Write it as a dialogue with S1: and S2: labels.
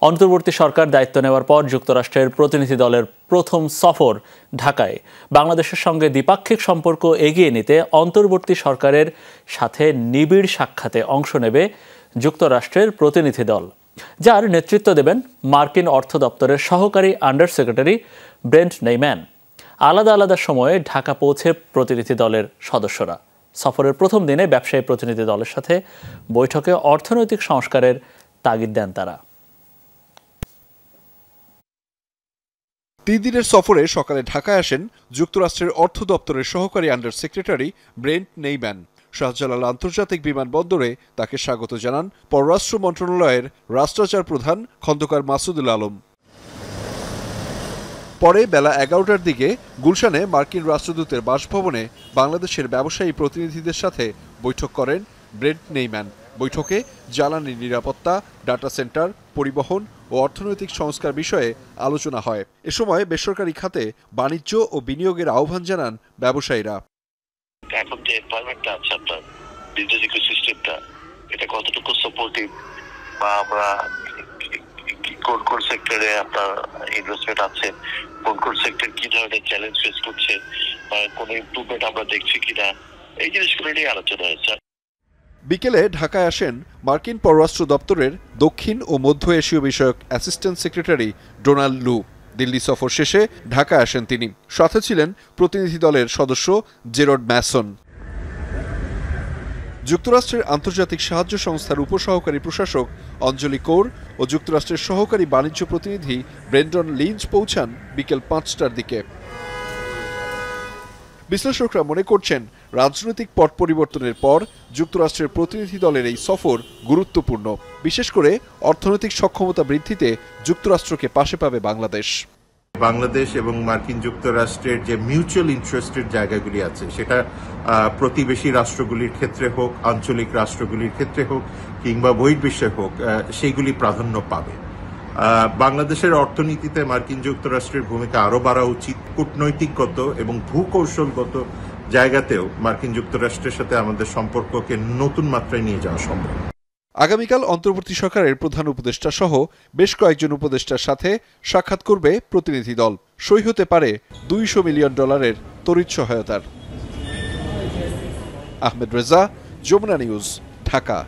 S1: অন্তর্বর্তী সরকার দায়িত্ব নেওয়ার পর যুক্তরাষ্ট্রের প্রতিনিধি দলের প্রথম সফর ঢাকায়। বাংলাদেশের সঙ্গে দ্বিপাক্ষিক সম্পর্ক এগিয়ে নিতে অন্তর্বর্তী সরকারের সাথে নিবিড় সাক্ষাতে অংশ নেবে যুক্তরাষ্ট্রের প্রতিনিধি দল, যার নেতৃত্ব দেবেন মার্কিন অর্থ দপ্তরের সহকারী আন্ডার সেক্রেটারি ব্রেন্ট নেইম্যান। আলাদা আলাদা সময়ে ঢাকা পৌঁছে প্রতিনিধি দলের সদস্যরা সফরের প্রথম দিনে ব্যবসায়ী প্রতিনিধি দলের সাথে বৈঠকে অর্থনৈতিক সংস্কারের তাগিদ দেন তারা।
S2: 3 দিনের সফরে সকালে ঢাকায় আসেন যুক্তরাষ্ট্রের অর্থ দপ্তরের সহকারী আন্ডার সেক্রেটারি ব্রেন্ট নেইম্যান। শাহজালাল আন্তর্জাতিক বিমানবন্দরে তাকে স্বাগত জানান পররাষ্ট্র মন্ত্রণালয়ের রাষ্ট্রাচার প্রধান খন্দকার মাসুদুল আলম। পরে বেলা 11টার দিকে গুলশানে মার্কিন রাষ্ট্রদূতের বাসভবনে বাংলাদেশের ব্যবসায়ী প্রতিনিধিদের সাথে বৈঠক করেন ব্রেন্ট নেইম্যান। বৈঠকে জ্বালানি নিরাপত্তা, ডাটা সেন্টার, পরিবহন ও অর্থনৈতিক সংস্কার বিষয়ে আলোচনা হয়। এ সময় বেসরকারি খাতে বাণিজ্য ও বিনিয়োগের আহ্বান জানান ব্যবসায়ীরা।
S3: এখন যে এনভায়রনমেন্টটা আছে আপনার বিজনেস ইকোসিস্টেমটা, এটা কতটুকু সাপোর্টিভ, বা আমরা কোন সেক্টরে আপনার ইনভেস্টমেন্ট আছে, কোন সেক্টর কি ধরনের চ্যালেঞ্জ ফেস করছে, বা কোন ইমপ্রুভমেন্ট আমরা দেখছি কিনা, এই জিনিসগুলো নিয়ে আলোচনা হয়েছে।
S2: বিকেলে ঢাকায় আসেন মার্কিন পররাষ্ট্র দপ্তরের দক্ষিণ ও মধ্য এশীয় বিষয়ক অ্যাসিস্ট্যান্ট সেক্রেটারি ডোনাল্ড লু। দিল্লি সফর শেষে ঢাকায় আসেন তিনি। সাথে ছিলেন প্রতিনিধি দলের সদস্য জেরড ম্যাসন। যুক্তরাষ্ট্রের আন্তর্জাতিক সাহায্য সংস্থার উপসহকারী প্রশাসক অঞ্জলি কৌর ও যুক্তরাষ্ট্রের সহকারী বাণিজ্য প্রতিনিধি ব্রেন্ডন লিঞ্চ পৌঁছান বিকেল 5টার দিকে। বিশ্লেষকরা মনে করছেন, রাজনৈতিক পট পরিবর্তনের পর যুক্তরাষ্ট্রের প্রতিনিধি দলের এই সফর গুরুত্বপূর্ণ। বিশেষ করে অর্থনৈতিক সক্ষমতা বৃদ্ধিতে যুক্তরাষ্ট্রকে পাশে পাবে বাংলাদেশ।
S4: বাংলাদেশ এবং মার্কিন যুক্তরাষ্ট্রের যে মিউচুয়াল ইন্টারেস্টের জায়গাগুলি আছে, সেটা প্রতিবেশী রাষ্ট্রগুলির ক্ষেত্রে হোক, আঞ্চলিক রাষ্ট্রগুলির ক্ষেত্রে হোক, কিংবা বহির্বিশ্বে হোক, সেইগুলি প্রাধান্য পাবে। বাংলাদেশের অর্থনীতিতে মার্কিন যুক্তরাষ্ট্রের ভূমিকা আরও বাড়া উচিত। কূটনৈতিকগত এবং ভূকৌশলগত জায়গাতেও মার্কিন যুক্তরাষ্ট্রের সাথে আমাদের সম্পর্ককে নতুন মাত্রায় নিয়ে যাওয়া সম্ভব।
S2: আগামীকাল অন্তর্বর্তী সরকারের প্রধান উপদেষ্টা সহ বেশ কয়েকজন উপদেষ্টার সাথে সাক্ষাৎ করবে প্রতিনিধি দল। সই হতে পারে $200 মিলিয়ন তড়িৎ সহায়তার। আহমেদ রেজা, যমুনা নিউজ, ঢাকা।